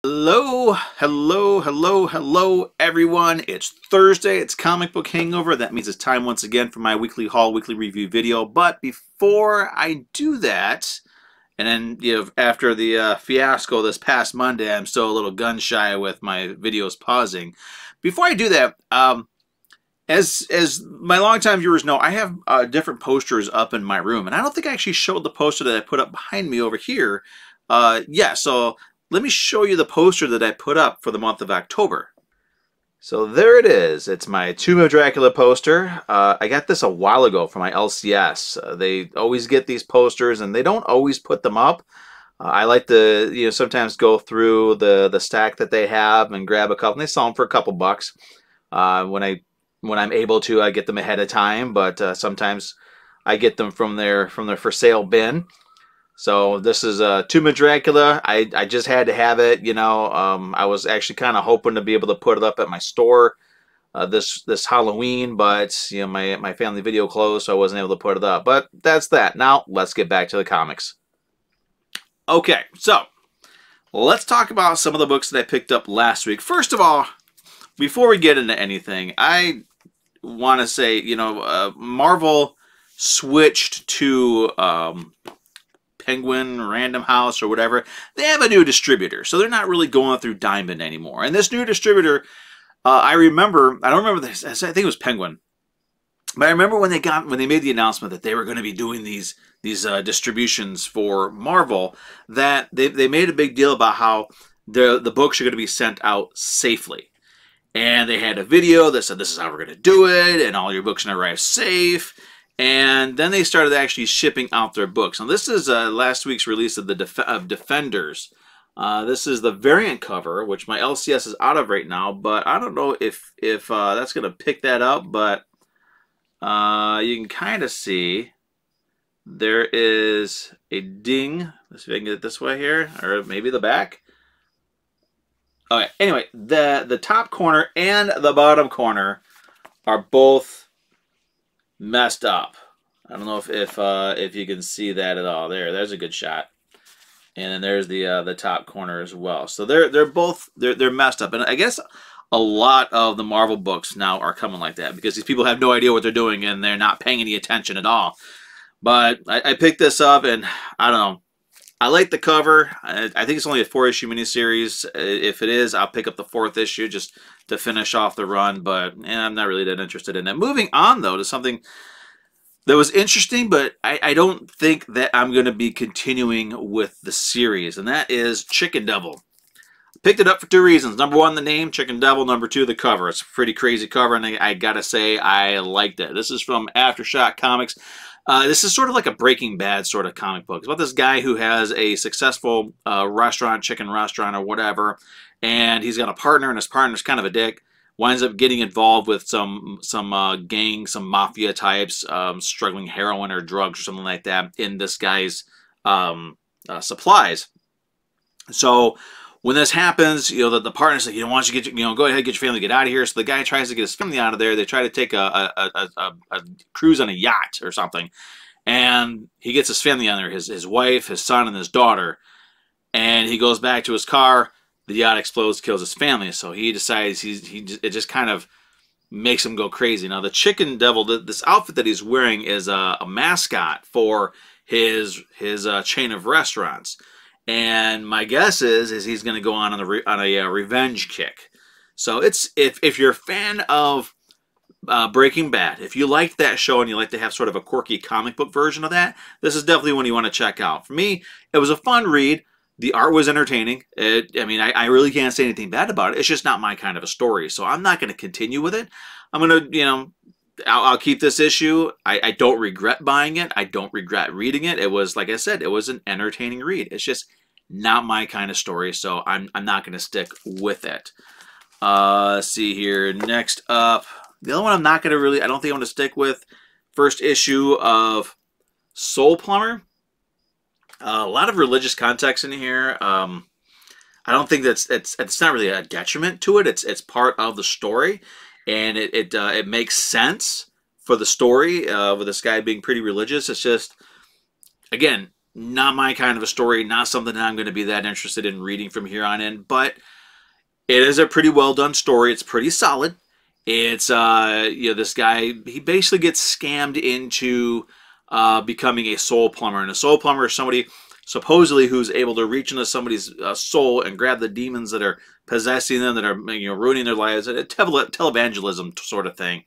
Hello, hello, hello, hello, everyone. It's Thursday. It's Comic Book Hangover. That means it's time once again for my weekly haul, weekly review video. But before I do that, and then after the fiasco this past Monday, I'm still a little gun shy with my videos pausing. Before I do that, as my longtime viewers know, I have different posters up in my room, and I don't think I actually showed the poster that I put up behind me over here. So let me show you the poster that I put up for the month of October. So there it is. It's my Tomb of Dracula poster. I got this a while ago from my LCS. They always get these posters, and they don't always put them up. I like to, sometimes go through the stack that they have and grab a couple. And they sell them for a couple bucks. When I'm able to, I get them ahead of time. But sometimes I get them from their for sale bin. So this is Tomb of Dracula. I just had to have it, I was actually kind of hoping to be able to put it up at my store this Halloween, but my family video closed, so I wasn't able to put it up. But that's that. Now let's get back to the comics. Okay, so let's talk about some of the books that I picked up last week. First of all, before we get into anything, I want to say, Marvel switched to Penguin, Random House, or whatever. They have a new distributor, so they're not really going through Diamond anymore. And this new distributor, I don't remember this. I think it was Penguin, but I remember when they made the announcement that they were going to be doing these distributions for Marvel, that they made a big deal about how the books are going to be sent out safely. And they had a video that said this is how we're going to do it, and all your books are going to arrive safe. And then they started actually shipping out their books. Now this is last week's release of Defenders. This is the variant cover, which my LCS is out of right now. But I don't know if that's going to pick that up. But you can kind of see there is a ding. Let's see if I can get it this way here, or maybe the back. Okay. Anyway, the top corner and the bottom corner are both messed up. I don't know if you can see that at all. There's a good shot, and then there's the top corner as well. So they're messed up, and I guess a lot of the Marvel books now are coming like that because these people have no idea what they're doing and they're not paying any attention at all. But I picked this up, and I don't know. I like the cover. I think it's only a 4-issue miniseries. If it is, I'll pick up the 4th issue just to finish off the run, but I'm not really that interested in it. Moving on, though, to something that was interesting, but I don't think that I'm going to be continuing with the series, and that is Chicken Devil. Picked it up for 2 reasons. Number 1, the name, Chicken Devil. Number 2, the cover. It's a pretty crazy cover, and I gotta say, I liked it. This is from Aftershock Comics. This is sort of like a Breaking Bad sort of comic book. It's about this guy who has a successful restaurant, chicken restaurant or whatever, and he's got a partner, and his partner's kind of a dick. Winds up getting involved with some gang, some mafia types, struggling heroin or drugs or something like that in this guy's supplies. So when this happens, the partner's like, why don't you go ahead, get your family, get out of here. So the guy tries to get his family out of there. They try to take a cruise on a yacht or something, and he gets his family on there, his wife, his son, and his daughter. And he goes back to his car. The yacht explodes, kills his family. So he decides it just kind of makes him go crazy. Now the Chicken Devil, this outfit that he's wearing is a mascot for his chain of restaurants. And my guess is he's going to go on a revenge kick. So if you're a fan of Breaking Bad, if you like that show and you like to have sort of a quirky comic book version of that, this is definitely one you want to check out. For me, it was a fun read. The art was entertaining. I really can't say anything bad about it. It's just not my kind of a story, so I'm not going to continue with it. I'm going to, I'll keep this issue. I don't regret buying it. I don't regret reading it. It was, like I said, it was an entertaining read. It's just not my kind of story, so I'm not going to stick with it. Let's see here. Next up, the other one I'm not going to I don't think I'm going to stick with. First issue of Soul Plumber. A lot of religious context in here. I don't think it's not really a detriment to it. It's part of the story, and it makes sense for the story with this guy being pretty religious. It's just, again, Not my kind of a story, not something that I'm going to be that interested in reading from here on in, but it is a pretty well done story. It's pretty solid. It's, you know, this guy, he basically gets scammed into becoming a soul plumber. And a soul plumber is somebody supposedly who's able to reach into somebody's soul and grab the demons that are possessing them, that are, you know, ruining their lives. A televangelism sort of thing.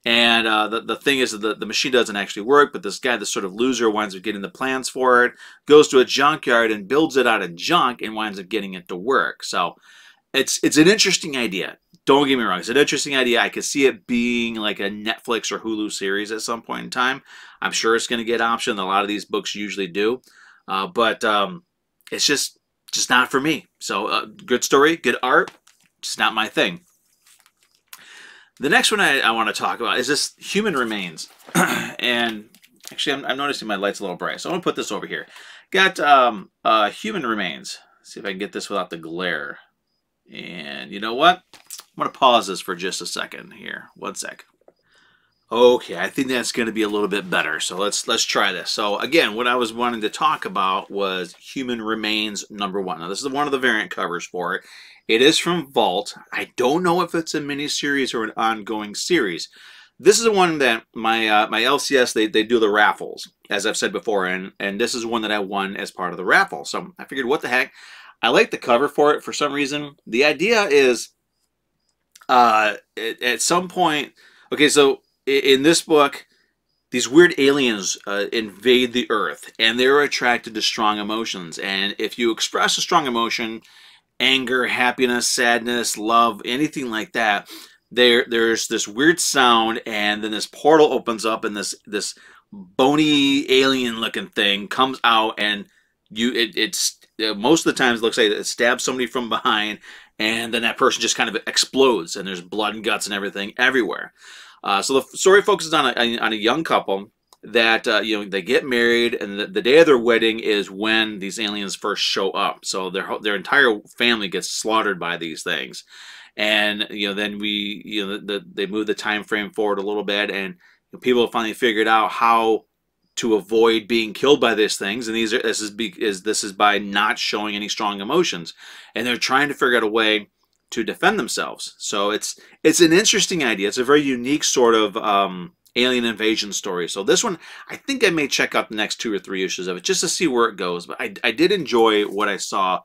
And the thing is that the machine doesn't actually work, but this guy, this sort of loser, winds up getting the plans for it, goes to a junkyard and builds it out of junk and winds up getting it to work. So it's an interesting idea. Don't get me wrong. It's an interesting idea. I could see it being like a Netflix or Hulu series at some point in time. I'm sure it's going to get optioned. A lot of these books usually do. But it's just not for me. So good story, good art, just not my thing. The next one I want to talk about is this Human Remains. And actually, I'm noticing my light's a little bright. So I'm going to put this over here. Got Human Remains. Let's see if I can get this without the glare. And you know what? I'm going to pause this for just a second here. One sec. Okay, I think that's going to be a little bit better. So let's try this. So again, what I was wanting to talk about was Human Remains #1. Now this is one of the variant covers for it. It is from Vault. I don't know if it's a mini-series or an ongoing series. This is the one that my my LCS, they do the raffles, as I've said before, and this is one that I won as part of the raffle. So I figured, what the heck? I like the cover for it for some reason. The idea is at some point, okay, so in this book, these weird aliens invade the Earth, and they're attracted to strong emotions. And if you express a strong emotion, anger, happiness, sadness, love, anything like that, there's this weird sound, and then this portal opens up, and this bony alien-looking thing comes out, and it's most of the times it looks like it stabs somebody from behind, and then that person just kind of explodes, and there's blood and guts and everything everywhere. So the story focuses on a young couple that you know, they get married, and the day of their wedding is when these aliens first show up. So their entire family gets slaughtered by these things, and you know, then they move the time frame forward a little bit, and people have finally figured out how to avoid being killed by these things, and this is by not showing any strong emotions, and they're trying to figure out a way to defend themselves. So it's an interesting idea. It's a very unique sort of alien invasion story. So this one, I think I may check out the next 2 or 3 issues of it just to see where it goes. But I did enjoy what I saw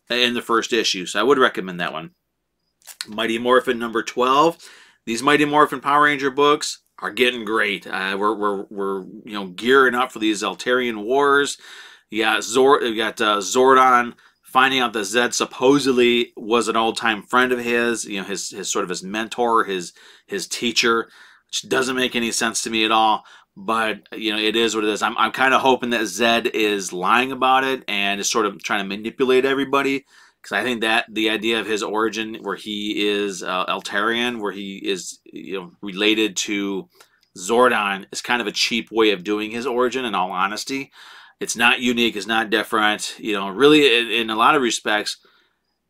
in the first issue, so I would recommend that one. Mighty Morphin #12. These Mighty Morphin Power Ranger books are getting great. We're you know, gearing up for these Altarian wars. You got Zordon finding out that Zed supposedly was an old-time friend of his, you know, his sort of his mentor, his teacher, which doesn't make any sense to me at all. But you know, it is what it is. I'm kind of hoping that Zed is lying about it and is sort of trying to manipulate everybody, because I think that the idea of his origin, where he is Altarian, where he is, you know, related to Zordon, is kind of a cheap way of doing his origin. In all honesty, it's not unique, it's not different. You know, really, in a lot of respects,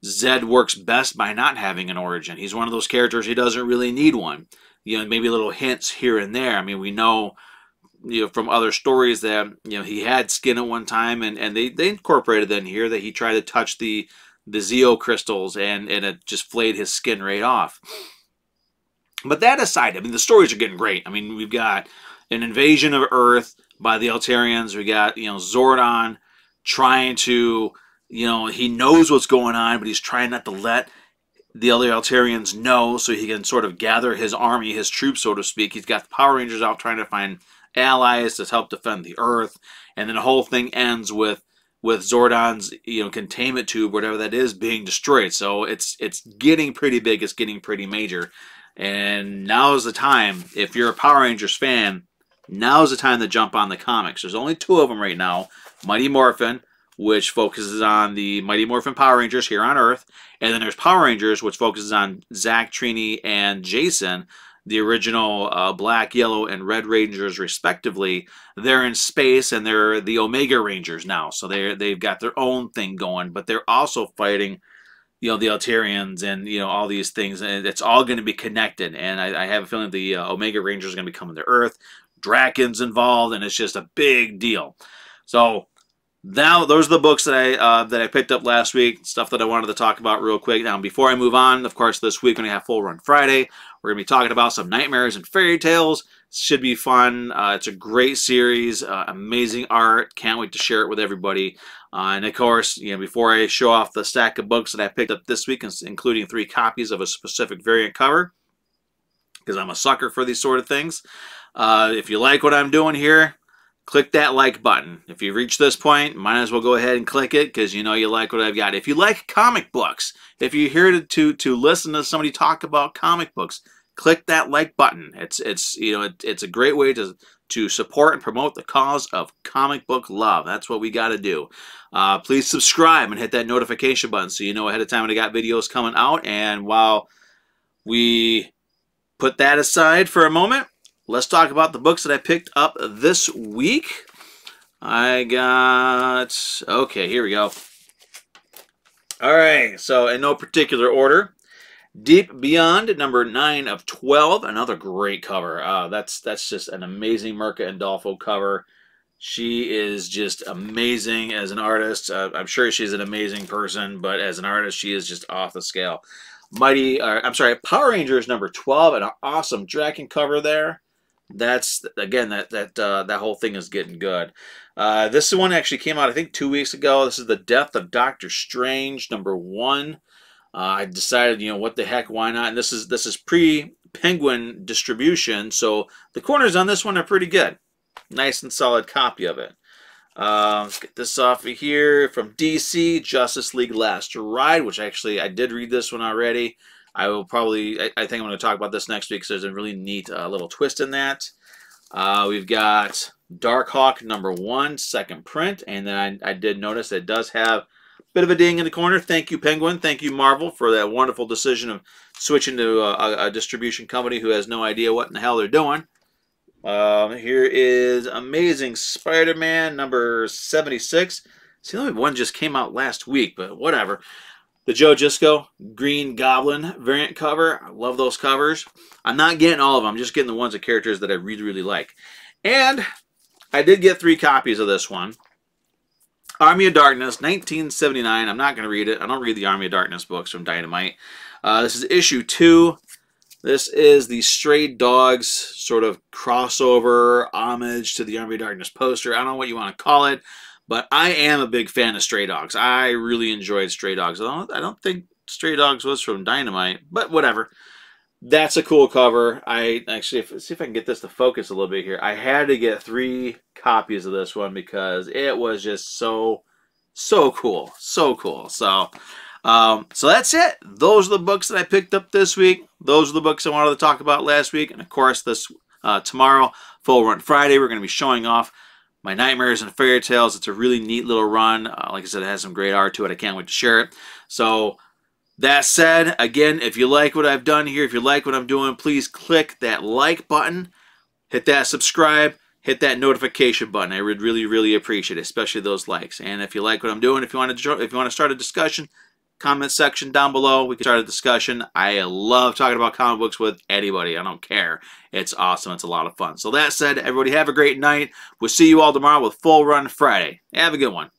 Zed works best by not having an origin. He's one of those characters, he doesn't really need one. You know, maybe little hints here and there. I mean, we know, you know, from other stories that, you know, he had skin at one time, and they incorporated that in here, that he tried to touch the Zeo crystals, and it just flayed his skin right off. But that aside, I mean, the stories are getting great. I mean, we've got an invasion of Earth by the Altarians. We got, you know, Zordon trying to, you know, he knows what's going on, but he's trying not to let the other Altarians know, so he can sort of gather his army, his troops, so to speak. He's got the Power Rangers out trying to find allies to help defend the Earth, and then the whole thing ends with Zordon's, you know, containment tube, whatever that is, being destroyed. So it's getting pretty big, it's getting pretty major. And now's the time, if you're a Power Rangers fan, now's the time to jump on the comics. There's only 2 of them right now. Mighty Morphin, which focuses on the Mighty Morphin Power Rangers here on Earth, and then there's Power Rangers, which focuses on Zach, Trini, and Jason, the original Black, Yellow, and Red Rangers, respectively. They're in space, and they're the Omega Rangers now, so they've got their own thing going, but they're also fighting, you know, the Altarians and, you know, all these things, and it's all going to be connected. And I have a feeling the Omega Rangers are going to be coming to Earth. Draken's involved, and it's just a big deal. So Now, those are the books that I picked up last week, stuff that I wanted to talk about real quick. Now, before I move on, of course, this week when we have Full Run Friday, we're going to be talking about some nightmares and fairy tales. Should be fun. It's a great series, amazing art. Can't wait to share it with everybody. And of course, before I show off the stack of books that I picked up this week, including 3 copies of a specific variant cover, because I'm a sucker for these sort of things. If you like what I'm doing here, click that like button. If you've reached this point, might as well go ahead and click it because you know you like what I've got. If you like comic books, if you're here to listen to somebody talk about comic books, click that like button. It's a great way to support and promote the cause of comic book love. That's what we got to do. Please subscribe and hit that notification button so you know ahead of time when I got videos coming out. And while we put that aside for a moment, let's talk about the books that I picked up this week. Okay, here we go. All right, so in no particular order, Deep Beyond, number 9 of 12, another great cover. That's just an amazing Mirka Andolfo cover. She is just amazing as an artist. I'm sure she's an amazing person, but as an artist, she is just off the scale. Power Rangers number 12, an awesome Draken cover there. That's again that whole thing is getting good. This one actually came out I think 2 weeks ago. This is The Death of Doctor Strange number 1. I decided, what the heck, why not? And this is pre-Penguin distribution, so the corners on this one are pretty good. Nice and solid copy of it. Let's get this off of here from DC, Justice League Last Ride, which actually I did read this one already. I will probably, I think I'm going to talk about this next week because there's a really neat little twist in that. We've got Darkhawk number 1, second print, and then I did notice that it does have a bit of a ding in the corner. Thank you, Penguin. Thank you, Marvel, for that wonderful decision of switching to a distribution company who has no idea what in the hell they're doing. Here is Amazing Spider-Man number 76. See, the one just came out last week, but whatever. The Joe Gisco Green Goblin variant cover. I love those covers. I'm not getting all of them. I'm just getting the ones of characters that I really, really like. And I did get 3 copies of this one. Army of Darkness, 1979. I'm not going to read it. I don't read the Army of Darkness books from Dynamite. This is issue 2. This is the Stray Dogs sort of crossover homage to the Army of Darkness poster. I don't know what you want to call it, but I am a big fan of Stray Dogs. I really enjoyed Stray Dogs. I don't think Stray Dogs was from Dynamite, but whatever. That's a cool cover. I actually, see if I can get this to focus a little bit here. I had to get 3 copies of this one because it was just so cool. So cool. So that's it. Those are the books that I picked up this week. Those are the books I wanted to talk about last week. And of course, tomorrow, Full Run Friday, we're going to be showing off my Nightmares and Fairy Tales. It's a really neat little run. Like I said, it has some great art to it. I can't wait to share it. So that said, again, if you like what I've done here, if you like what I'm doing, please click that like button, hit that subscribe, hit that notification button. I would really, really appreciate it, especially those likes. And if you like what I'm doing, if you want to start a discussion, comment section down below. We can start a discussion. I love talking about comic books with anybody. I don't care. It's awesome. It's a lot of fun. So that said, everybody have a great night. We'll see you all tomorrow with Full Run Friday. Have a good one.